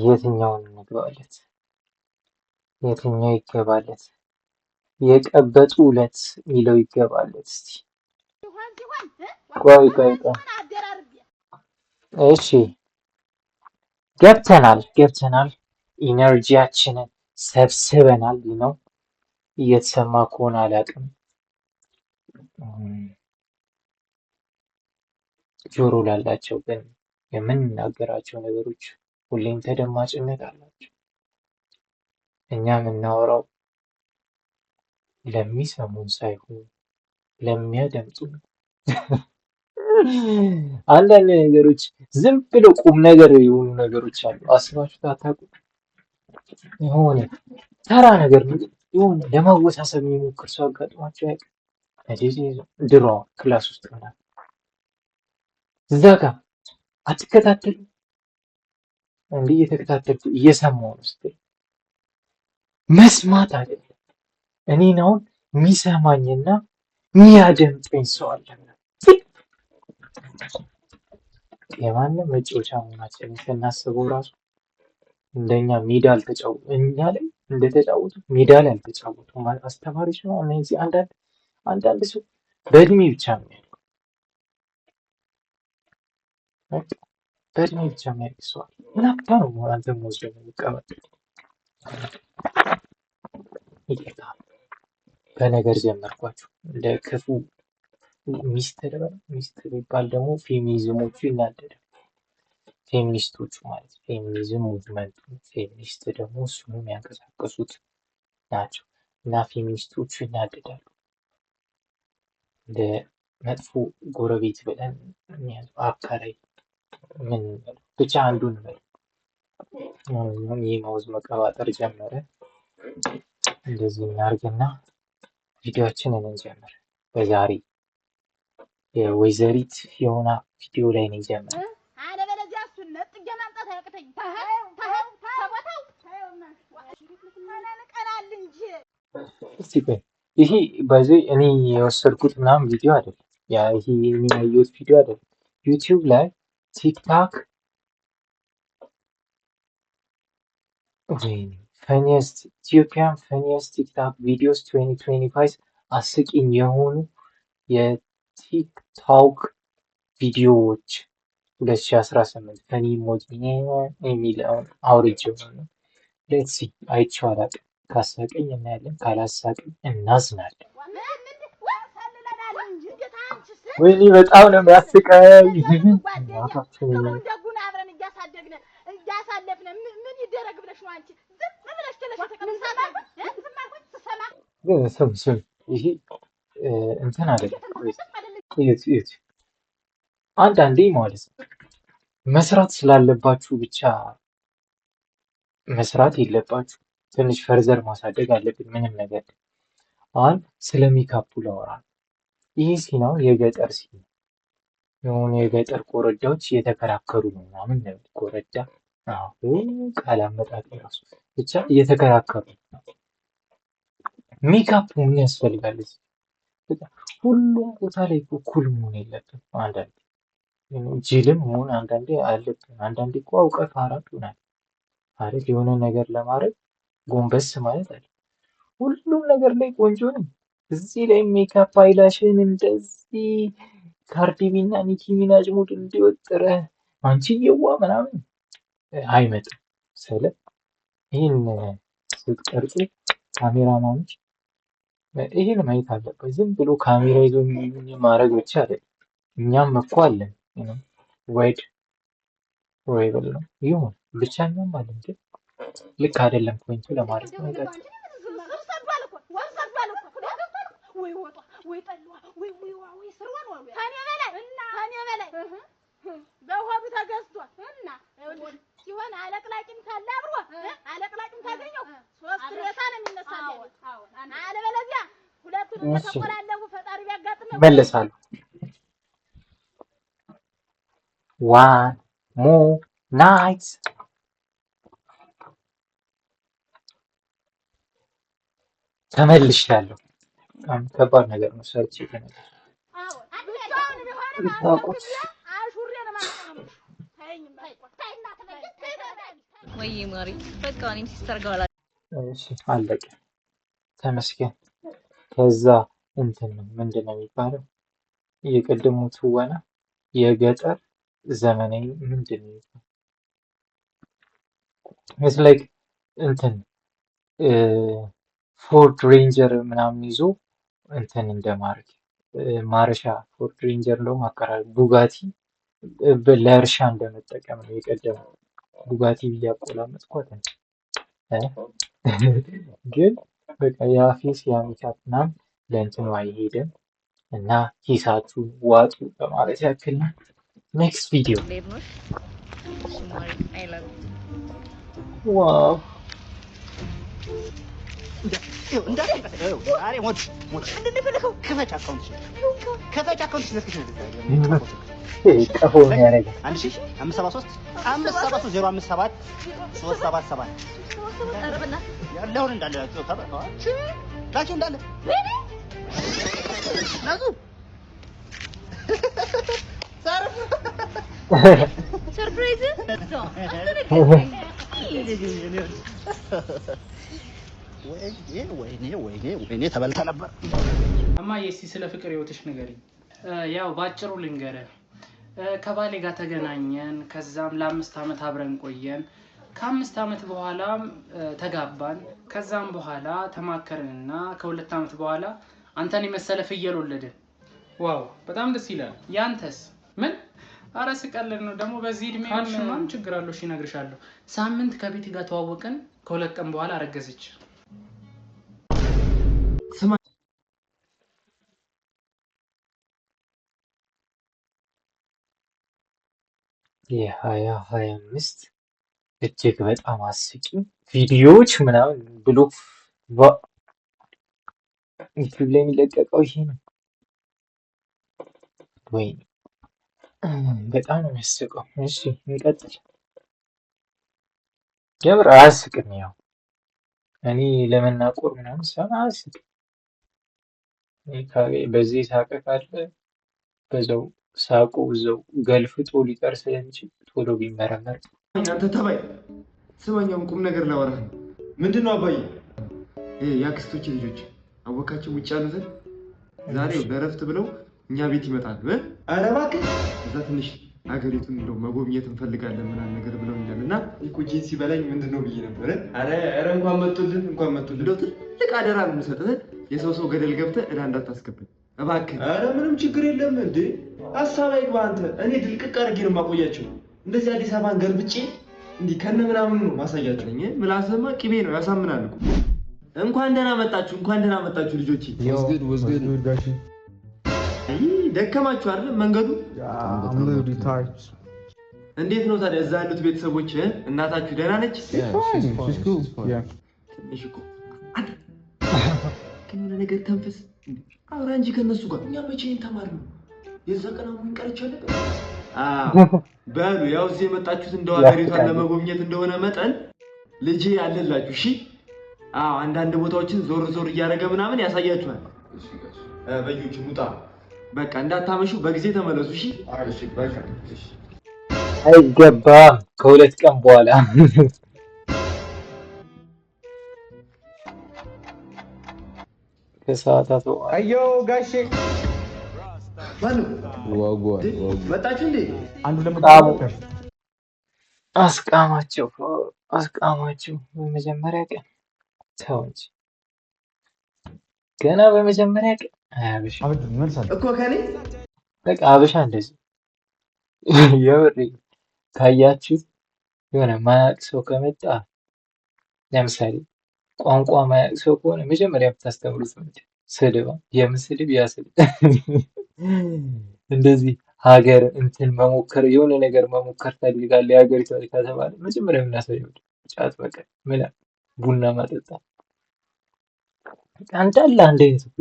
የትኛውን እንግባለት? የትኛው ይገባለት? የቀበጡ ዕለት ሚለው ይገባለት እስቲ። ቆይ እሺ ገብተናል። ኢነርጂያችንን ሰብስበናል ነው። እየተሰማ ከሆነ አላውቅም። ጆሮ ላላቸው ግን የምንናገራቸው ነገሮች ሁሌም ተደማጭነት አላቸው። እኛ የምናወራው ለሚሰሙን ሳይሆን ለሚያደምጡን። አንዳንድ ነገሮች ዝም ብሎ ቁም ነገር የሆኑ ነገሮች አሉ። አስባችሁት አታውቁም? የሆነ ተራ ነገር የሆነ ለማወሳሰብ የሚሞክር ሰው አጋጥሟቸው ያውቃል? ድሮ ክላስ ውስጥ ምናምን እዛ ጋር አትከታተሉ? እንዲህ እየተከታተልኩ እየሰማሁ ነው ስትል መስማት አይደለም። እኔን አሁን የሚሰማኝና የሚያደምጠኝ ሰው አለ። የማንም መጫወቻ መሆናችንን ስናስበው ራሱ እንደኛ ሜዳ አልተጫወቱ እኛ ላይ እንደተጫወቱ ሜዳ ላይ አልተጫወቱ አስተማሪዎች ነው። እነዚህ አንዳንድ ሰው በእድሜ ብቻ ነው የሚያድገው። በእድሜ ብቻ የሚያድግ ሰው አለ። ምን አባ ነው አንተም ወስደህ የሚቀመጥ? ይቅርታ በነገር ጀመርኳችሁ። እንደ ክፉ ሚስት የሚባል ደግሞ ፌሚኒዝሞቹ ይናደዳል። ፌሚኒስቶቹ ማለት ፌሚኒዝም ሙቭመንቱ፣ ፌሚኒስት ደግሞ እሱን የሚያንቀሳቀሱት ናቸው እና ፌሚኒስቶቹ ይናደዳሉ። እንደ መጥፎ ጎረቤት ብለን አካራይ ምን ብቻ አንዱን ይህ መውዝ መቀባጠር ጀመረ። እንደዚህ እናርግና ቪዲዮአችንን እንጀምር። በዛሬ የወይዘሪት ፊዮና ቪዲዮ ላይ ነው የጀመረው። አለበለዚያ እሱን ነጥዬ ማምጣት አያቅተኝም። ይሄ በዚህ እኔ የወሰድኩት ምናምን ቪዲዮ አይደለም። ይሄ እኔ ያየሁት ቪዲዮ አይደለም። ዩቲዩብ ላይ ቲክታክ ፈኒየስት ኢትዮጵያን ፈኒየስት ቲክታክ ቪዲዮስ 2025 አስቂኝ የሆኑ የቲክቶክ ቪዲዮዎች 2018 ፈኒ ኢሞጂ የሚለውን አውርጄው ነው። ሌትስ ሲ አይቼው አላውቅም። ካሳቀኝ እናያለን፣ ካላሳቀኝ እናዝናለን። ወይኔ በጣም ነው የሚያስቀኝ። ስም ይሄ እንትን አይደለም። አንዳንዴ ማለት ነው መስራት ስላለባችሁ ብቻ መስራት የለባችሁ። ትንሽ ፈርዘር ማሳደግ አለብን። ምንም ነገር አሁን ስለሚካፑ ላወራ። ይሄ ሲናው የገጠር ሲና የሆኑ የገጠር ኮረዳዎች እየተከራከሩ ነው ምናምን ነው። ኮረዳ ቃል አመጣጥ ራሱ ብቻ እየተከራከሩ ነው። ሜካፕ ምን ያስፈልጋል? ሁሉም ቦታ ላይ እኩል መሆን የለብንም። አንዳንዴ ጅልም መሆን አንዳንዴ አለብን። አንዳንዴ እኮ አውቀህ ፋራ ትሆናለህ አይደል? የሆነ ነገር ለማድረግ ጎንበስ ማለት አለ። ሁሉም ነገር ላይ ቆንጆ ነኝ። እዚህ ላይ ሜካፕ አይላሽን እንደዚህ ካርዲቢ እና ኒኪ ሚናጅ ሙድ እንዲወጥረህ አንቺዬዋ ምናምን አይመጣም። ስለ ይህን ስትቀርጹ ካሜራማኖች ይህን ማየት አለበት። ዝም ብሎ ካሜራ ይዞ ማድረግ ብቻ አይደለም። እኛም እኮ አለን ወይድ ወይ ብለው ይሁን ብቻ እኛም አለን። ግን ልክ አይደለም ፖይንቱ ለማለት ነው። በሆዱ ተገዝቷል እና ሲሆን አለቅላቂም ካለ አብሮ አለቅላቂም ካገኘው ሶስት ሬሳ ነው የሚነሳው። አለበለዚያ ሁለቱንም ተቆላለፉ ፈጣሪ ቢያጋጥመው ይመለሳሉ። ዋን ሞር ናይት ተመልሻለሁ። ከባድ ነገር ነው ሰርች የተነገረው። ወይ ማሪ በቃ እኔም ሲስተር ጋር እሺ አለቀ። ተመስገን። ከዛ እንትን ነው ምንድነው የሚባለው? የቅድሙ ትወና የገጠር ዘመናዊ ምንድነው የሚባለው? ኢትስ ላይክ እንትን ፎርድ ሬንጀር ምናምን ይዞ እንትን እንደማድረግ ማረሻ ፎርድ ሬንጀር እንደውም አቀራረብ ቡጋቲ ለእርሻ እንደመጠቀም ነው የቀደመው። ቡጋቲ ብያቆላመጥኳት ግን በቃ የአፌስ የአሚታት ምናምን ለእንትኑ አይሄድም እና ሂሳችሁን ዋጡ በማለት ያክል ነው። ኔክስት ቪዲዮ ዋው ቀፎ የሚያደርግ 573 ያለውን እንዳለ ላኪው እንዳለ ሰርፕራይዝ ወይኔ ተበልታ ነበር። እማዬ እስኪ ስለ ፍቅር ህይወትሽ ንገሪኝ። ያው ባጭሩ ልንገርህ። ከባሌ ጋር ተገናኘን። ከዛም ለ5 ዓመት አብረን ቆየን። ከ5 ዓመት በኋላም ተጋባን። ከዛም በኋላ ተማከርንና ከ2 ዓመት በኋላ አንተን የመሰለ ፍየል ወለድን። ዋው በጣም ደስ ይላል። ያንተስ? ምን? አረ ስቀልድ ነው ደግሞ በዚህ እድሜ ካልሽማም ችግር አለው። እሺ እነግርሻለሁ። ሳምንት ከቤት ጋር ተዋወቅን። ከ2 ቀን በኋላ አረገዘች። የ2025 እጅግ በጣም አስቂኝ ቪዲዮዎች ምናምን ብሎ ዩቲዩብ ላይ የሚለቀቀው ይሄ ነው። ወይኔ በጣም ነው የሚያስቀው። እሺ እንቀጥል። የምር አያስቅም። ያው እኔ ለመናቆር ምናምን ሳይሆን አያስቅም። በዚህ ሳቀ ካለ በዛው ሳቁ እዛው ገልፍጦ ሊቀር ስለሚችል ቶሎ ቢመረመር። አንተ ተባይ ስማኛውን ቁም ነገር ላወራህ ነው። ምንድን ነው አባዬ? የአክስቶች ልጆች አወቃቸው ውጭ ያሉትን ዛሬ በእረፍት ብለው እኛ ቤት ይመጣሉ። ኧረ እባክህ እዛ ትንሽ ሀገሪቱን እንደው መጎብኘት እንፈልጋለን ምናምን ነገር ብለው እንዳል እና እኮ ጂንሲ በላይ ምንድን ነው ብዬ ነበር። ኧረ እንኳን መጡልን እንደው ትልቅ አደራ ነው የምሰጥህ። የሰው ገደል ገብተህ እዳ እንዳታስገብን እባክህ። ኧረ ምንም ችግር የለም እንዴ ሀሳብ አይግባ አንተ። እኔ ድልቅቅ አድርጌ ነው የማቆያቸው። እንደዚህ አዲስ አበባን ገልብጬ እንዲህ ከነ ምናምኑ ነው ማሳያቸው። ምላስማ ቅቤ ነው ያሳምናል እኮ። እንኳን ደህና መጣችሁ ልጆቼ። ደከማችሁ አይደል መንገዱ? እንዴት ነው ታዲያ እዛ ያሉት ቤተሰቦች? እናታችሁ ደህና ነች? ትንሽ እኮ ከሆነ ነገር ተንፈስ አውራ እንጂ ከነሱ ጋር። እኛ መቼ ተማርነው? የዛ ቀን አሁን ቀርቻለሁ። በሉ ያው እዚህ የመጣችሁት እንደው ሀገሪቷን ለመጎብኘት እንደሆነ መጠን ልጄ አለላችሁ። እሺ አንዳንድ ቦታዎችን ዞር እያደረገ ምናምን ያሳያችኋል። በዩች ሙጣ በቃ እንዳታመሹ በጊዜ ተመለሱ። እሺ በቃ እሺ። አይገባም። ከ2 ቀን በኋላ ከሰዓታት በኋላ አዮ ጋሼ መጣችሁ እንዴ? አንዱ አስቃማቸው። በመጀመሪያ ቀን ተው እንጂ ገና በመጀመሪያ ቀን አያበሻ እኮ ከኔ በቃ አበሻ እንደዚህ የምር ካያችሁ የሆነ ማያቅ ሰው ከመጣ ለምሳሌ ቋንቋ ማያቅ ሰው ከሆነ መጀመሪያ ብታስተምሩት ምንድን ስድብ የምስድብ ያስድብ እንደዚህ ሀገር እንትን መሞከር የሆነ ነገር መሞከር ፈልጋለሁ የሀገሪቷ ከተባለ መጀመሪያ የምናሳየው ጫት በቀን ምናምን ቡና ማጠጣት እንዳለ አንድ አይነት እኮ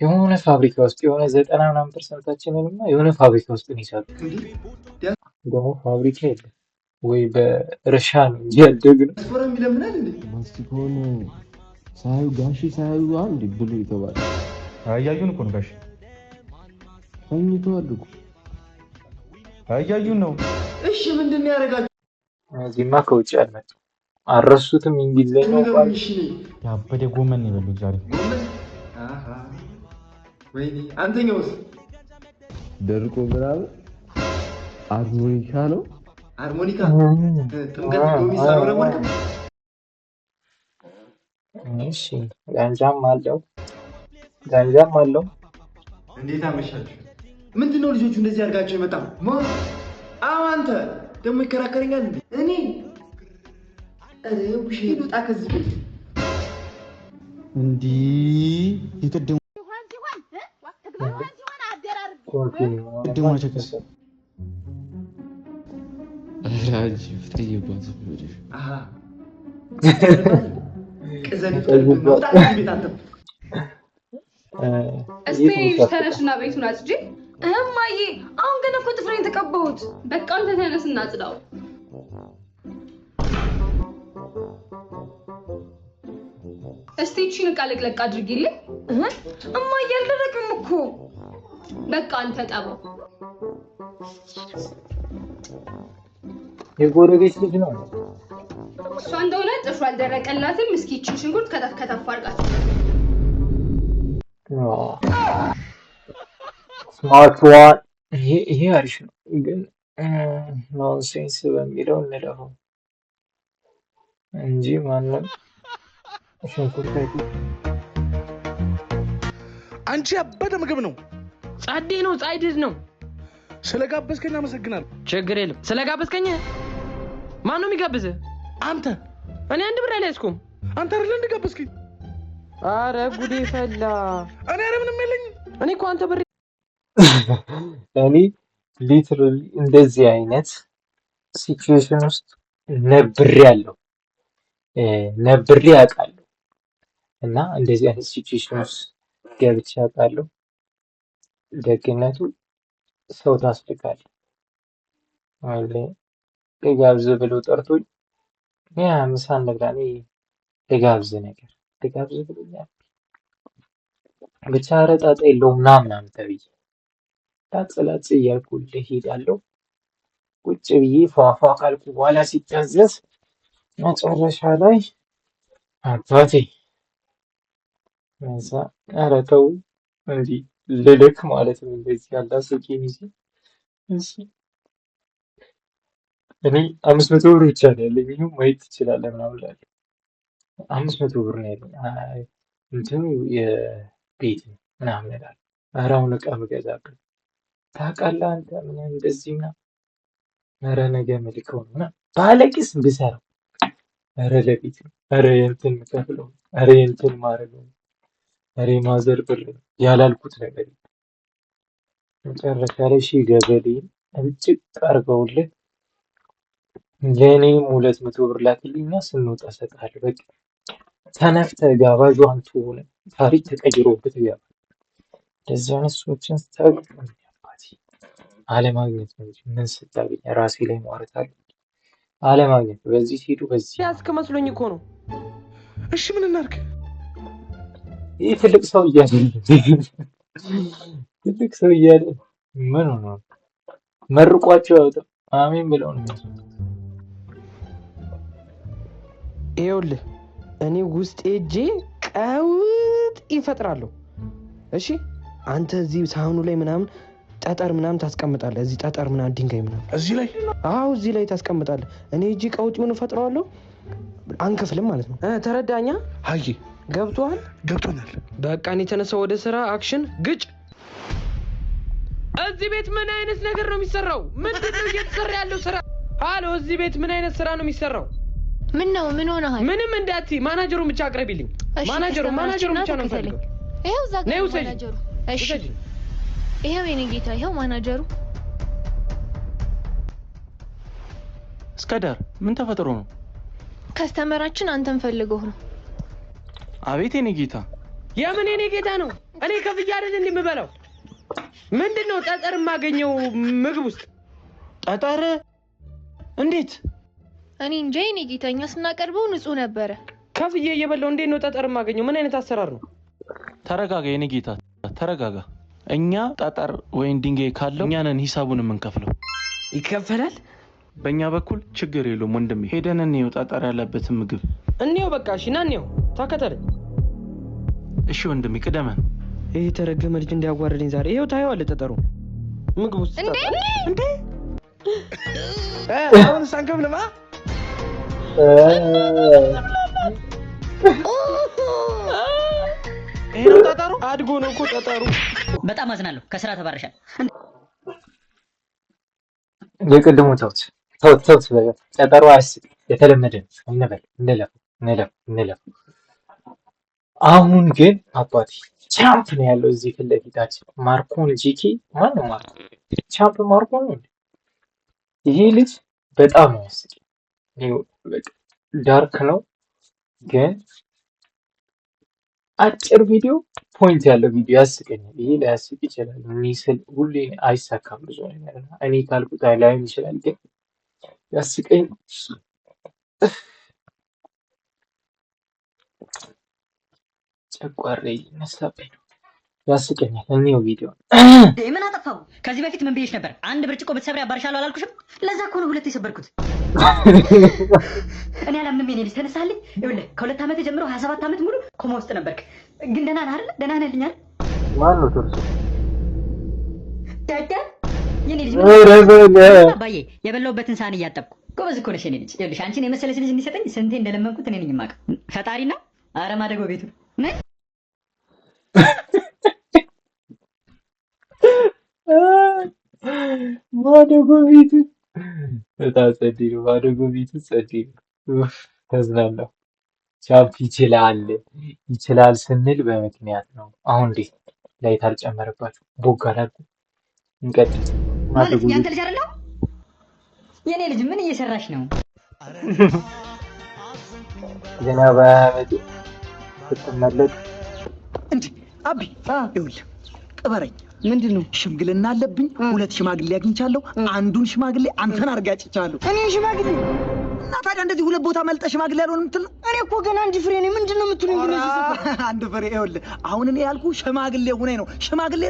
የሆነ ፋብሪካ ውስጥ የሆነ 90% የሆነ ፋብሪካ ውስጥ ነው ይሰሩ። ደግሞ ፋብሪካ የለም ወይ በእርሻ ነው እንጂ ያደግነው። ፎረም ይለምናል እንዴ? ማስቲኮን ሳዩ ጋሺ ሳዩ አንድ ብሉ ይተባል። አያዩን እኮ ነው ጋሺ ተኝተዋል እኮ አያዩን ነው። እሺ ምንድን ነው ያደርጋችሁ? እዚህማ ከውጭ አልመጣም። አልረሱትም እንግሊዘኛው ቃል እሺ ነኝ ያበደ ጎመን ነው የበሉት ዛሬ። ጎመን አሃ ወይኔ አንተኛውስ ደርቆ ምናምን አርሞኒካ ነው። ሃርሞኒካ ጥምቀት ዶሚስ አልወረወርክም? እሺ ጋንጃም አለው። እንዴት አመሻችሁ? ምንድነው ልጆቹ እንደዚህ አድርጋቸው የመጣው? አዎ አንተ ደግሞ ይከራከረኛል እንዴ? እኔ አረ ውሸት ውጣ ከዚህ ቤት እንዲህ የቀደሙ ቸከስ አራጅ ፍጠይባት ብለሽ አሃ ቅዘን ውጣ ከዚህ ቤት አንተ እስቲ ተነሽና ቤቱን አጽጂ። እማዬ አሁን ግን እኮ ጥፍሬን ተቀባሁት። በቃ አንተ ተነስና አጽዳው። እስቲ እቺን ዕቃ ለቅለቅ አድርጊልኝ። እማዬ አልደረቅም እኮ። በቃ አንተ ጠባው። የጎረቤት ልጅ ነው። እሷ እንደሆነ ጥፍሩ አልደረቀላትም። እስኪ እቺን ሽንኩርት ከተፍ ከተፍ አድርጋት። ስማርት ዋን ይሄ አሪፍ ነው፣ ግን ኖንሴንስ በሚለው እንለፈው እንጂ ማንም ሽንኩርት አንቺ ያበደ ምግብ ነው። ጻዴ ነው፣ ጻይድድ ነው። ስለጋበዝከኝ አመሰግናለሁ። ችግር የለም። ስለጋበዝከኝ ማን ነው የሚጋብዝህ? አንተ። እኔ አንድ ብር አልያዝኩም። አንተ አይደል እንደጋበዝከኝ? አረ ጉዴ ፈላ። እኔ አረ ምንም የለኝም። እኔ እኮ አንተ ብር እኔ ሊትራሊ እንደዚህ አይነት ሲቹዌሽን ውስጥ ነብሬ አውቃለሁ እና እንደዚህ አይነት ሲቹዌሽን ውስጥ ገብቼ አውቃለሁ። ደግነቱ ሰው ታስልካለህ ማለት ልጋብዝ ብሎ ጠርቶኝ ያ ምሳ እንብላ ልጋብዝ ብሎኛል። ብቻ ኧረ ጣጣ የለውም ምናምን ተብዬ ላጽ እያልኩልህ እሄዳለሁ። ቁጭ ብዬ ፏፏ ካልኩ በኋላ ሲታዘዝ መጨረሻ ላይ አባቴ እዛ ኧረ ተው እንዲህ ልልክ ማለት ነው። እንደዚህ ያለ ሱቄን ይዤ እሺ እኔ 500 ብር ብቻ ነው ያለኝ። ይሄን ማየት ትችላለህ ምናምን እላለሁ። 500 ብር ነው ያለኝ። አይ እንትኑ የቤት ምናምን እላለሁ። ኧረ አሁን ዕቃ የምገዛበት ታውቃለህ አንተ ምናምን እንደዚህ ምናምን ኧረ ነገ የምልከው ነው ምናምን ባለቂስ ብሰራው ኧረ ለቤት ነው ኧረ የእንትን የምከፍለው ኧረ የእንትን ማድረገው ኧረ የማዘር ብር ነው ያላልኩት ነገር መጨረሻ ላይ ሺህ ገበሌን እጭቅ አድርገውልህ ለእኔም 200 ብር ላክልኝና ስንወጣ እሰጥሃለሁ። በቃ ተነፍተህ ጋባዡ አንተ ሆነህ ታሪክ ተቀይሮብህ ትገባለህ። እንደዚህ አይነት ሰዎችን ስታገኝ አባቴ አለማግኘት ነው እንጂ ምን ስታገኝ ራሴ ላይ ማውራት አለ አለማግኘት በዚህ ሲሄዱ በዚህ ያስከ መስሎኝ እኮ ነው። እሺ ምን እናድርግ? ይህ ትልቅ ሰው እያለ ምን ሆነ መርቋቸው ያወጣው አሜን ብለው ነው። ይኸውልህ እኔ ውስጥ ሄጄ ቀውጥ ይፈጥራለሁ። እሺ አንተ እዚህ ሳህኑ ላይ ምናምን ጠጠር ምናምን ታስቀምጣለህ። እዚህ ጠጠር ምናምን ድንጋይ ምናምን እዚህ ላይ አዎ እዚህ ላይ ታስቀምጣለህ። እኔ እጂ ቀውጢውን እፈጥረዋለሁ። አንከፍልም ማለት ነው። ተረዳኛ? አይ ገብቶሃል? ገብቶኛል። በቃ እኔ ተነሳው ወደ ስራ አክሽን ግጭ። እዚህ ቤት ምን አይነት ነገር ነው የሚሰራው? ምንድነው እየተሰራ ያለው ስራ? ሃሎ እዚህ ቤት ምን አይነት ስራ ነው የሚሰራው? ምን ነው ምን ሆነሃል? ምንም እንዳትዪ ማናጀሩን ብቻ አቅርቢልኝ። ማናጀሩን ብቻ ነው የምፈልገው። ይሄው እዛ ጋር ማናጀሩ። እሺ ይሄው የኔ ጌታ ይሄው ማናጀሩ። እስከዳር ምን ተፈጥሮ ነው? ከስተመራችን አንተን ፈልገው ነው። አቤት የኔ ጌታ። የምን የኔ ጌታ ነው? እኔ ከፍያ አይደል እንደምበላው? ምንድነው ጠጠር የማገኘው ምግብ ውስጥ? ጠጠር እንዴት? እኔ እንጃ የኔ ጌታ፣ እኛ ስናቀርበው ንጹህ ነበረ። ከፍዬ እየበላው እንዴት ነው ጠጠር የማገኘው? ምን አይነት አሰራር ነው? ተረጋጋ የኔ ጌታ ተረጋጋ። እኛ ጠጠር ወይም ድንጋይ ካለው እኛ ነን ሂሳቡን የምንከፍለው። ይከፈላል? በእኛ በኩል ችግር የለውም ወንድሜ። ሄደን እንየው ጠጠር ያለበትን ምግብ እንየው። በቃ እሺ፣ ና እንየው። ተከተለኝ። እሺ ወንድሜ ቅደመን። ይሄ የተረገመ ልጅ እንዲያዋርደኝ ዛሬ። ይሄው ታየዋለህ ጠጠሩ ምግብ ውስጥ እንዴ አሁን ሳንከብልማ ይሄ ነው ጠጠሩ። አድጎ ነው እኮ ጠጠሩ። በጣም አዝናለሁ። ከስራ ተባረሻል። የቅድሙ ተውት። ጠጠሩ የተለመደ እንለፍ። አሁን ግን አባቴ ቻምፕ ነው ያለው እዚህ ፊት ለፊታችን። ማርኮን ጂኪ ማነው? ማርኮ ቻምፕ ማርኮ ነው። ይሄ ልጅ በጣም ነው ያስቀኝ። ዳርክ ነው ግን አጭር ቪዲዮ ፖይንት ያለው ቪዲዮ ያስቀኛል። ይሄ ላያስቅ ይችላል። ሚስል ሁሌ አይሳካም ብዙ ነገር እኔ ካልኩት ላይሆን ይችላል ግን ያስቀኝ። ጨጓሬ ይነሳብኝ ነው ያስቀኛል። እኔው ቪዲዮ ምን አጠፋው? ከዚህ በፊት ምን ብዬሽ ነበር? አንድ ብርጭቆ ብትሰብሪ አባርሻለሁ አላልኩሽም? ለዛ እኮ ነው ሁለት የሰበርኩት። እኔ አላምንም። የኔ ልጅ ተነሳልኝ። ይኸውልህ ከ2 ዓመት ጀምሮ 27 ዓመት ሙሉ ኮማ ውስጥ ነበርክ። ግን ደህና ነህ አይደል? ደህና ነህ ልኛል። ማን ነው ተርሶ ዳዳ የኔ ልጅ አባዬ የበላሁበትን ሳህን እያጠብኩ። ጎበዝ እኮ ነሽ የኔ ልጅ። ይኸውልሽ አንቺን የመሰለች ልጅ እንዲሰጠኝ ስንቴ እንደለመንኩት እኔ ነኝ የማውቀው። ፈጣሪና ኧረ ማደጎ ቤቱ ነይ ማደጎ ቤቱ በጣም ጸዴ ነው። ማደጎ ቤቱ ጸዴ ነው። ተዝናናሁ። ቻምፕ ይችላል ስንል በምክንያት ነው። አሁን እንዴት ላይት አልጨመረባችሁ? ቦግ አላልኩም። እንቀጥል። ማለት ያንተ ልጅ አይደለም? የኔ ልጅ ምን እየሰራሽ ነው? ገና በአመት ስትመለጥ እንዴ አቢ ይኸውልህ ቅበረኝ። ምንድን ነው? ሽምግልና አለብኝ። 2 ሽማግሌ አግኝቻለሁ። አንዱን ሽማግሌ አንተን አርጋጭቻለሁ። እኔ ሽማግሌ እና ታዲያ እንደዚህ 2 ቦታ መልጠ ሽማግሌ ያልሆነ የምትል ነው? እኔ እኮ ገና አንድ ፍሬ ነኝ። ምንድን ነው የምትሉኝ? ግን አንድ ፍሬ ይኸውልህ፣ አሁን እኔ ያልኩ ሽማግሌ ሁኔ ነው። ሽማግሌ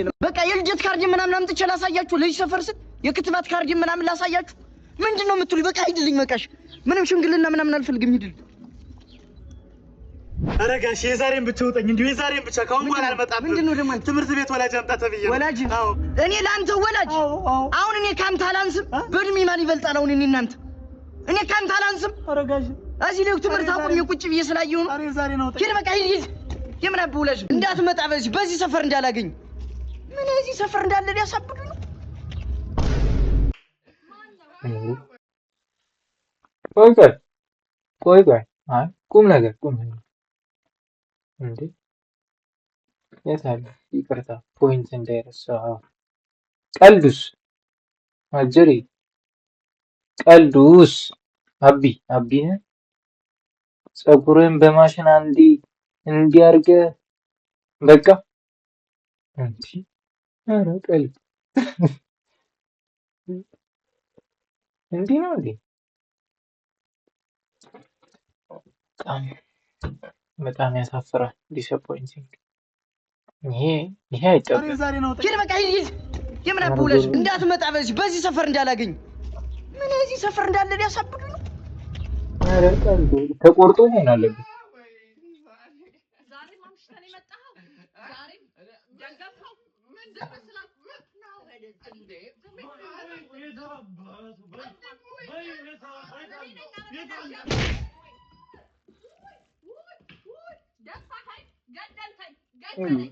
ነው። በቃ የልደት ካርድ ምናምን አምጥቼ ላሳያችሁ። ልጅ ሰፈር ስት የክትባት ካርድ ምናምን ላሳያችሁ። ምንድን ነው የምትሉኝ? በቃ ሂድልኝ። በቃሽ ምንም ሽምግልና ምናምን አልፈልግም። ሂድልኝ። ኧረ ጋሼ የዛሬን ብቻ ውጠኝ። እንዲሁ የዛሬን ብቻ ካሁን በኋላ አልመጣም። ምንድን ነው ደግሞ? ትምህርት ቤት ወላጅ አምጣ ተብዬ ነው። ወላጅ? አዎ እኔ ለአንተ ወላጅ? አሁን እኔ ካንተ አላንስም? በእድሜ ማን ይበልጣል? አሁን እኔ እናንተ እኔ ካንተ አላንስም? ኧረ ጋሼ እዚህ ላይ ትምህርት አቁሜ ቁጭ ብዬ ስላየሁ ነው። ኧረ የዛሬን አውጣኝ። ሂድ በቃ ሂድ። የምን አብ ወላጅ እንዳትመጣ በዚህ ሰፈር እንዳላገኝ። ምን እዚህ ሰፈር እንዳለ ሊያሳብዱ ነው? ቆይ አይ ቁም ነገር እንዴ የት አለ? ይቅርታ ፖይንት እንዳይረሳ። ቀልዱስ አጀሪ ቀልዱስ አቢ ነህ። ፀጉርን በማሽን እንዲያርገ በቃ እንዴ! ኧረ ቀልድ እንዲህ ነው እንዴ? በጣም ያሳፍራል። ዲስአፖይንቲንግ። ይሄ አይጠበቅም። ሂድ በቃ ሂድ። የምን አብ ወላጅ እንዳትመጣ በዚህ ሰፈር እንዳላገኝ። ምን እዚህ ሰፈር እንዳለ ሊያሳብዱ ነው? ኧረ ቀልድ ተቆርጦ መሆን አለበት።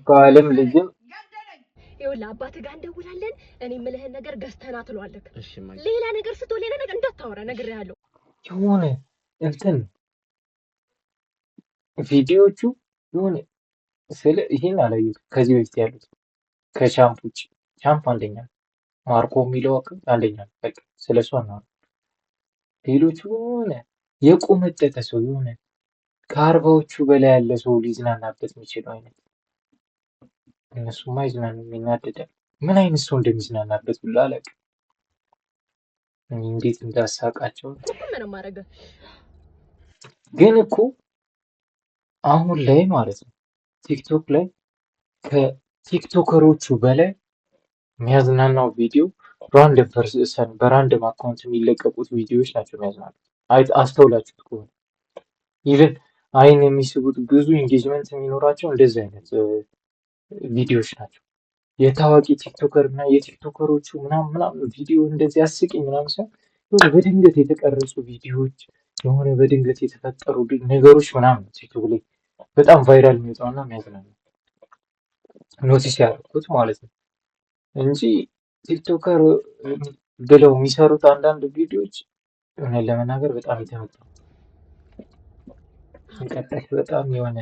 ባልም ልጅም ይኸውልህ አባትህ ጋር እንደውላለን። እኔ የምልህን ነገር ገዝተና ትለዋለህ። ሌላ ነገር ስትሆን ሌላ ነገር እንዳታወራ ነግሬሃለሁ። የሆነ እንትን ቪዲዮቹ የሆነ ስለ ይሄን አላየሁትም ከዚህ በፊት ያሉት ከቻምፕ ውጭ። ቻምፕ አንደኛ ነው። ማርኮ የሚለው አንደኛ ነው። በቃ ስለሱ ነው። ሌሎቹ የሆነ የቆመጠጠ ሰው የሆነ ከ40ዎቹ በላይ ያለ ሰው ሊዝናናበት የሚችለው አይነት። እነሱማ አይዝናኑም፣ ይናደዳል። ምን አይነት ሰው እንደሚዝናናበት ሁላ አላውቅም። እንዴት እንዳሳቃቸው ምንም ማረገ ግን እኮ አሁን ላይ ማለት ነው ቲክቶክ ላይ ከቲክቶከሮቹ በላይ የሚያዝናናው ቪዲዮ ራንደም ፐርሰን በራንደም አካውንት የሚለቀቁት ቪዲዮዎች ናቸው የሚያዝናኑት። አስተውላችሁት ከሆነ ኢቨን አይን የሚስቡት ብዙ ኢንጌጅመንት የሚኖራቸው እንደዚህ አይነት ቪዲዮዎች ናቸው። የታዋቂ ቲክቶከር እና የቲክቶከሮቹ ምናምን ቪዲዮ እንደዚህ አስቂኝ ምናምን ሳይሆን የሆነ በድንገት የተቀረጹ ቪዲዮዎች የሆነ በድንገት የተፈጠሩ ነገሮች ምናምን ቲክቶክ ላይ በጣም ቫይራል የሚወጣውና የሚያዝናናው ኖቲስ ያደረኩት ማለት ነው እንጂ ቲክቶከር ብለው የሚሰሩት አንዳንድ ቪዲዮዎች እውነት ለመናገር በጣም የተመጣ ቀጣይ በጣም የሆነ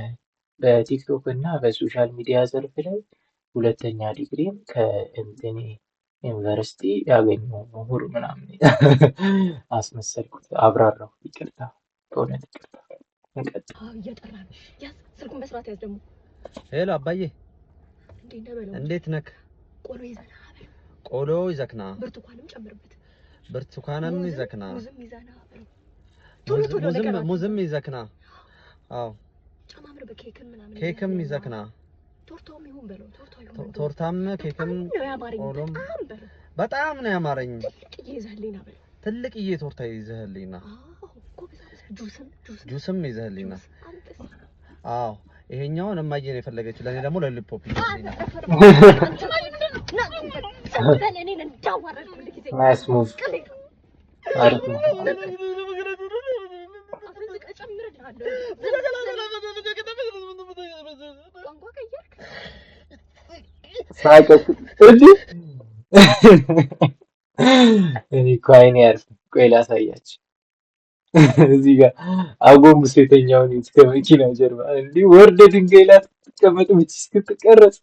በቲክቶክ እና በሶሻል ሚዲያ ዘርፍ ላይ ሁለተኛ ዲግሪም ከእንትኔ ዩኒቨርሲቲ ያገኘው ምሁር ምናምን አስመሰልኩት፣ አብራራሁ። ይቅርታ፣ በእውነት ይቅርታ። እንቀጥል። እየጠራ ነው። ያዝ ስልኩን በስርዓት ያዝ። ደግሞ ሄሎ አባዬ፣ እንዴት ነክ? ቆሎ ይዘና ቆሎ ይዘክና፣ ብርቱካንም ጨምርበት። ብርቱካንም ይዘክና፣ ሙዝም ይዘና በለው። ሙዝም ይዘክና። አዎ ጨማምር በኬክም ምናምን ኬክም ይዘክና። ቶርታውም ይሁን በለው። ቶርታም ኬክም ቆሎም በጣም ነው ያማረኝ። ትልቅዬ ይዘህልኝና በለው። ትልቅዬ ቶርታ ይዘህልኝና። ጁስም ይዘህልኝና። አዎ ይሄኛውን እማዬ ነው የፈለገችው፣ ለኔ ደግሞ ለሊፖፕ ይዘህልኝና። ናይስ ሙቭ። አሪፍ ነው። ሳቀቅ እንዴ! እኔ እኮ አይኔ አያርፍም። ቆይ ላሳያችሁ። እዚህ ጋር አጎንብሶ የተኛውን እስከ መኪና ጀርባ እንዲህ ወርደ ድንጋይ ላይ ስትቀመጥ ብቻ እስክትቀረጽ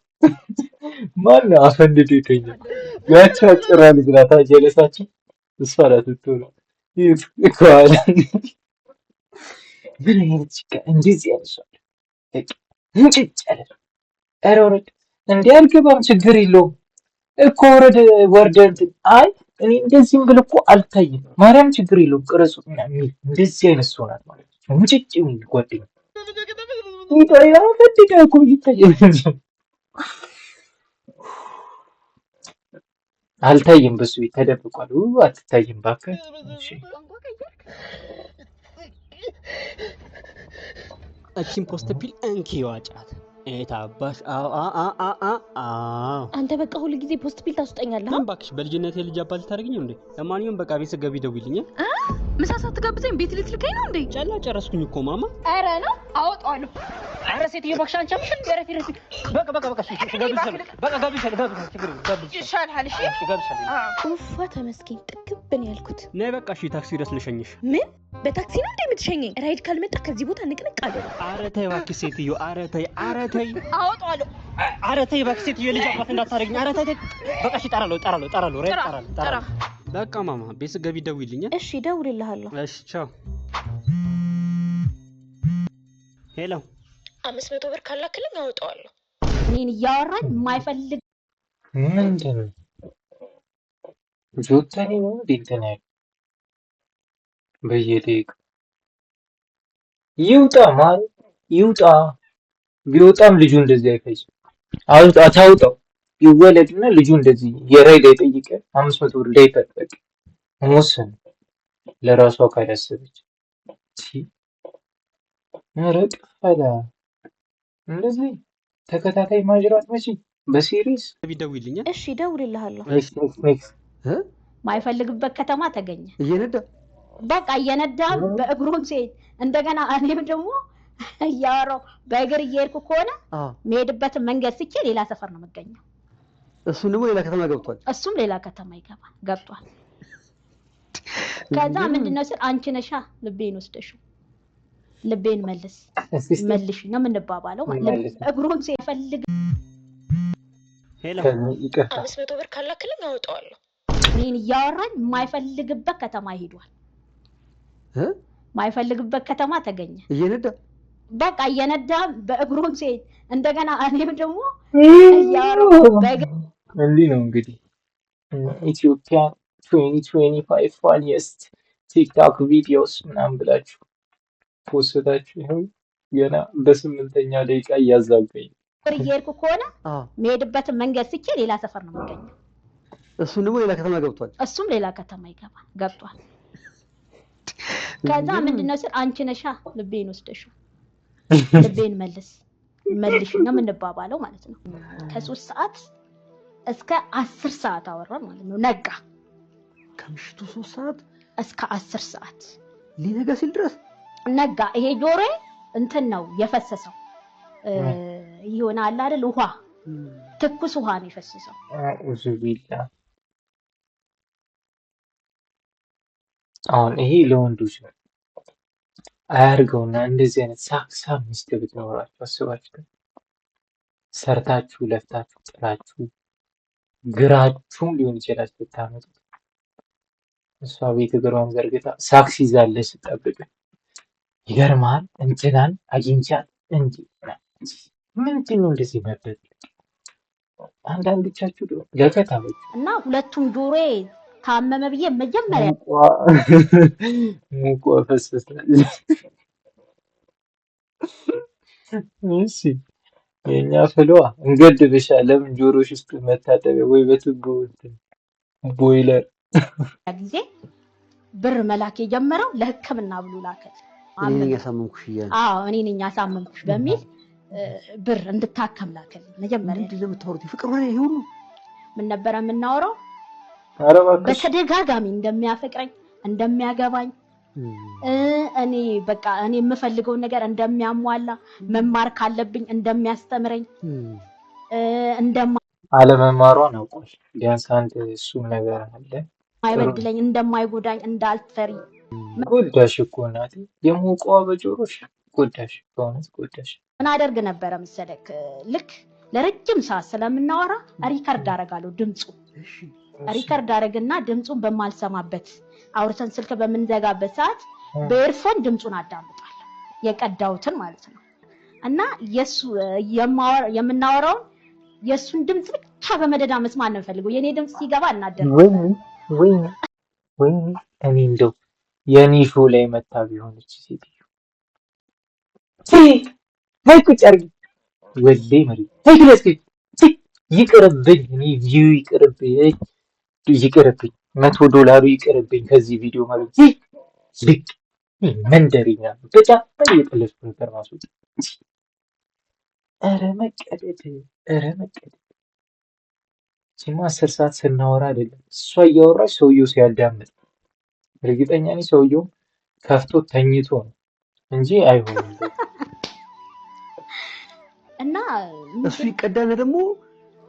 ማን ነው አፈንድዶ የተኛው? ያቺ አጭሯ ልጅ ናት ጀለሳችን። እሷ ናት የምትሆነው። ከኋላ ምን አይነት ጭቃ እንደዚህ ያልሷል። እንጭጭ ያለ ኧረ ወረድ እንዴ! አልገባም። ችግር የለውም እኮ ወርደህ እንትን አይ እኔ እንደዚህም ብል እኮ አልታይም። ማርያም ችግር የለውም ቅረጹ የሚል እንደዚህ አይነት ሰው ናት ማለት ነው። ሙጭጭ የሚል ጓደኛ ይታያ ፈትካ እኮ ይታያል። አልታይም፣ በሱ ተደብቋል። አትታይም እባክህ። እሺ እቺን ፖስት ፒል እንኪ ዋጫት ኤታባሽ አንተ በቃ ሁሉ ጊዜ ፖስት ፒል ታስጠኛለህ። ምን እባክሽ በልጅነቴ ልጅ አባል ታደርግኝ እንዴ? ለማንኛውም በቃ ቤት ገቢ ደውይልኝ። ምሳ ሳትጋብዘኝ ቤት ልትልከኝ ነው እንዴ? ጨላ ጨረስኩኝ እኮ ማማ። ኧረ ነው አወጣዋለሁ። ኧረ ሴትዮ እባክሽ አንቺ አምሽ ረፊ በቃ ይሻልሃል። እሺ ኡፋ ተመስገን ጥግብን ያልኩት። ነይ በቃ እሺ ታክሲ ድረስ ልሸኝሽ። ምን በታክሲ ነው እንዴ የምትሸኘኝ? ራይድ ካልመጣ ከዚህ ቦታ ንቅንቅ አለ። ኧረ ተይ እባክሽ ሴትዮ፣ ኧረ ተይ አወጣዋለሁ። ኧረ ተይ እባክሽ ሴትዮ፣ ልጅ አባት እንዳታረግኝ። ኧረ ተይ በቃ እሺ ጠራለሁ። በቃ ማማ ቤት ገቢ ደውይልኝ። እሺ ደውልልሃለሁ። እሺ ቻው። ሄሎ 500 ብር ካላክልኝ አወጣዋለሁ። እኔን እያወራኝ የማይፈልግ ምንድን ነው? ጆተኒ ነው እንዴ? በየደቂቃው ይውጣ ማለት ይውጣ። ቢወጣም ልጁ እንደዚህ አይፈጅም። ታውጣው ይወለድና ልጁ እንደዚህ የራይድ አይጠይቀ 500 ብር ላይ ይጠበቅ ሞስን ለራሷ ካላሰበች ረቅ ፈላ እንደዚህ ተከታታይ ማጅራት መቼ በሲሪስ ቢደውልልኝ። እሺ ደውልልሃለሁ። ኔክስት ማይፈልግበት ከተማ ተገኘ። እየነዳ በቃ እየነዳ በእግሩም ሲሄድ እንደገና እኔም ደግሞ እያወራሁ በእግር እየሄድኩ ከሆነ መሄድበትን መንገድ ስቼ ሌላ ሰፈር ነው የምገኘው። እሱም ደግሞ ሌላ ከተማ ገብቷል። እሱም ሌላ ከተማ ገብቷል። ከዛ ምንድነው ስል አንቺ ነሻ ልቤን ወስደሽው ልቤን መልሽ ነው የምንባባለው። እግሩን ሲፈልግ ሄሎ 500 ብር ካላክልኝ አወጣዋለሁ። እኔን እያወራኝ የማይፈልግበት ከተማ ሄዷል። የማይፈልግበት ከተማ ተገኘ። እየነዳ በቃ እየነዳ በእግሩም ሲሄድ እንደገና እኔም ደግሞ እያወራሁ እንዲህ ነው እንግዲህ ኢትዮጵያ 2025 funniest ቲክቶክ ቪዲዮስ ምናምን ብላችሁ ፖስታችሁ ይኸው ገና በ8ኛ ደቂቃ እያዛገኝ እየሄድኩ ከሆነ መሄድበትን መንገድ ስቼ ሌላ ሰፈር ነው የምገኘው። እሱም ደግሞ ሌላ ከተማ ገብቷል። እሱም ሌላ ከተማ ገብቷል። ከዛ ምንድነው ስል አንቺ ነሻ ልቤን ወስደሽው ልቤን መልሽ ነው የምንባባለው ማለት ነው። ከ3 ሰዓት እስከ 10 ሰዓት አወራን ማለት ነው። ነጋ ከምሽቱ 3 ሰዓት እስከ 10 ሰዓት ሊነጋ ሲል ድረስ ነጋ። ይሄ ጆሮ እንትን ነው የፈሰሰው ይሆናል አይደል? ውሃ ትኩስ ውሃ ነው የፈሰሰው። ኡዙቢላ አሁን ይሄ ለወንዶች ነው አያርገውና እንደዚህ አይነት ሳክሳ ሚስት ብትኖራችሁ አስባችሁ ሰርታችሁ ለፍታችሁ ጥራችሁ ግራችሁም ሊሆን ይችላል ብታመጡት እሷ ቤት እግሯን ዘርግታ ሳክስ ይዛለች ስጠብቅ ይገርማል። እንትናን አግኝቻት እንጂ ምንድን ነው እንደዚህ መበል አንዳንዶቻችሁ ለከታበች እና ሁለቱም ጆሮ ታመመ ብዬ መጀመሪያ ሙቆ ፈሰሰ። እሺ የኛ ፍለዋ እንገድብሻለን። ለምን ጆሮሽ ውስጥ መታጠቢያ ወይ በቱቦ ቦይለር ጊዜ ብር መላክ የጀመረው ለሕክምና ብሎ ላከል። እኔ ነኝ ያሳመምኩሽ እያለ እኔ ነኝ ያሳመምኩሽ በሚል ብር እንድታከም ላከል። መጀመሪያ ምንድን ነው የምታወሩት? ፍቅር ሆነ ይሄ ሁሉ ምን ነበር የምናወራው? በተደጋጋሚ እንደሚያፈቅረኝ እንደሚያገባኝ እኔ በቃ እኔ የምፈልገውን ነገር እንደሚያሟላ መማር ካለብኝ እንደሚያስተምረኝ አለመማሯን አውቋል። ቢያንስ አንድ እሱም ነገር አለ። አይበድለኝ እንደማይጎዳኝ እንዳልፈሪ ጎዳሽ እኮ እናቴ የሞቀዋ በጆሮሽ ጎዳሽ፣ በእውነት ጎዳሽ። ምን አደርግ ነበረ መሰለክ? ልክ ለረጅም ሰዓት ስለምናወራ ሪከርድ አደርጋለሁ ድምፁ ሪከርድ አደረግና ድምፁን በማልሰማበት አውርተን ስልክ በምንዘጋበት ሰዓት በኤርፎን ድምፁን አዳምጣለሁ የቀዳውትን ማለት ነው። እና የሱ የምናወራውን የሱን ድምፅ ብቻ በመደዳ መስማት ነው ፈልገው። የኔ ድምፅ ሲገባ እናደር ወይ እኔ እንደው የኔ ሾው ላይ መታ ቢሆንች ሴትዮ ሄይ ቁጭ አድርጊ ወሌ መሪ ሄይ ግለጽ ይቅርብኝ፣ እኔ ቪው ይቅርብኝ፣ $100 ይቅርብኝ ከዚህ ቪዲዮ ማለት ልክ መንደሪኛ ብቻ በየጠለፍኩ ነበር ማስወጥ። ኧረ መቀደድ ሲማ 10 ሰዓት ስናወራ አይደለም እሷ እያወራች ሰውየው ሲያዳምጥ እርግጠኛ ነኝ ሰውየው ከፍቶ ተኝቶ ነው እንጂ አይሆንም። እና እሱ ይቀዳና ደግሞ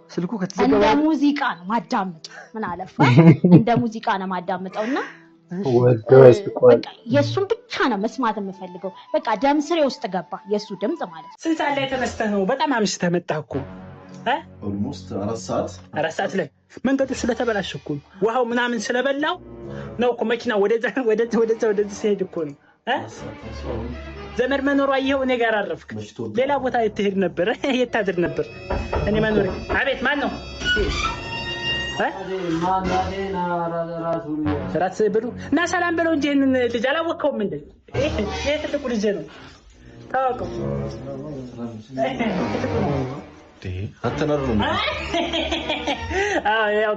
ስልኩ ከተዘጋ እንደ ሙዚቃ ነው ማዳመጥ። ምን አለፋ እንደ ሙዚቃ ነው ማዳመጠውና በቃ የሱን ብቻ ነው መስማት የምፈልገው። በቃ ደም ስሬ ውስጥ ገባ የሱ ድምጽ ማለት ነው። ስንት ሰዓት ላይ ተነስተህ ነው? በጣም አምሽተህ መጣህ እኮ ኦልሞስት 4 ሰዓት ላይ መንገዱ ስለተበላሸ እኮ ውሃው ምናምን ስለበላው ነው እኮ መኪና ወደዛ ሲሄድ እኮ ነው። ዘመድ መኖሯ ይኸው እኔ ጋር አረፍክ። ሌላ ቦታ ትሄድ ነበር። የት ታድር ነበር? እኔ መኖሬ አቤት ማን ነው? ራት ብሉ እና ሰላም ብለው እንጂ ይሄንን ልጅ አላወቀውም እንዴ? ይሄ ትልቁ ልጅ ነው ታውቀው። አተናሩ ነው ያው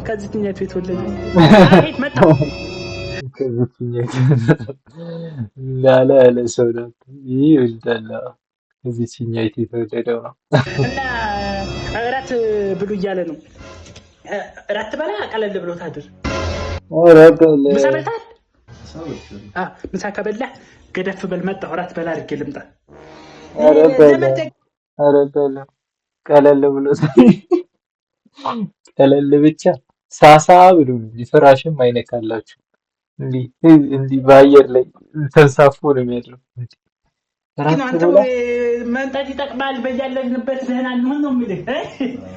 ከዚህኛቱ የተወለደ አቤት መጣው ላላ ያለ ሰው ነው ይወልዳል። እዚህኛው የተወለደው ነው እና እራት ብሉ እያለ ነው። እራት በላ ቀለል ብሎ ታድር። ምሳ በልተሃል? ምሳ ከበላህ ገደፍ በል። መጣሁ እራት በላ አድርጌ ልምጣ። ኧረ በላ ቀለል ብሎ ቀለል ብቻ ሳሳ ብሎ ፍራሽም አይነካላችሁ። እንዲህ በአየር ላይ ተንሳፎ ነው የሚያድረው። ግን አንተ መንጣት ይጠቅማል። በያለንበት ደህና እንሆን ነው የሚልህ።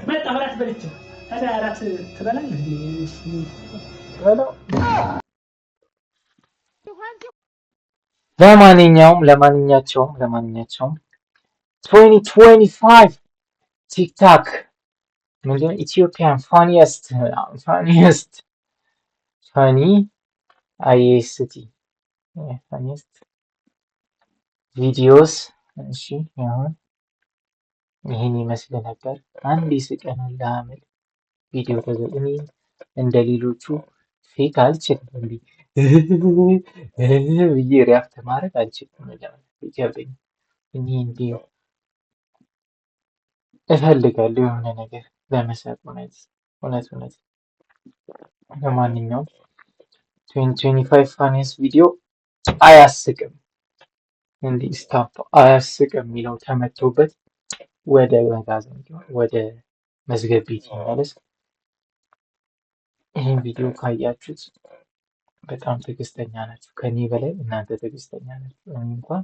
መጣሁ እራት በልቼ ታዲያ እራት ትበላለህ? ለማንኛቸውም 2025 ቲክታክ ምንድነው ኢትዮጵያን ፋኒስት ፋኒ አይኤስቲ ፋኒስት ቪዲዮስ። እሺ አሁን ይሄን ይመስል ነበር። አንድ ይስቀናል ለአመል ቪዲዮ ተዘግኒ እንደ ሌሎቹ ፌክ አልችልም። እንዲህ ብዬ ሪያክት ማድረግ አልችልም። ይከብደኛል። እኔ እንዲህ እፈልጋለሁ የሆነ ነገር ለመሳቅ እውነት። ለማንኛውም 2025 ፋኒየስት ቪዲዮ አያስቅም። እንዲህ ስታምፕ አያስቅም የሚለው ተመቶበት ወደ መጋዘን ወደ መዝገብ ቤት ይመለስ። ይህን ቪዲዮ ካያችሁት በጣም ትዕግስተኛ ናችሁ። ከኔ በላይ እናንተ ትዕግስተኛ ናችሁ። እኔ እንኳን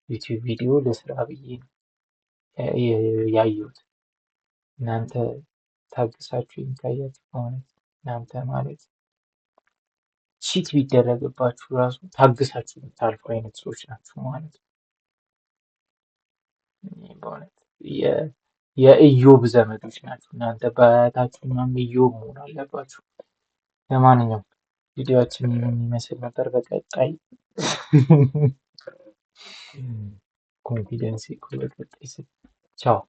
ዩቲዩብ ቪዲዮ ለስራ ብዬ ነው ያየሁት። እናንተ ታግሳችሁ የሚታያችሁ ከሆነ እናንተ ማለት ቺት ቢደረግባችሁ ራሱ ታግሳችሁ የምታልፉ አይነት ሰዎች ናችሁ ማለት ነው። በእውነት የኢዮብ ዘመዶች ናችሁ እናንተ። በአያታችሁ ምናምን ኢዮብ መሆን አለባችሁ። ለማንኛውም ቪዲዮአችን የሚመስል ነበር። በቀጣይ ኮንፊደንስ ቻው።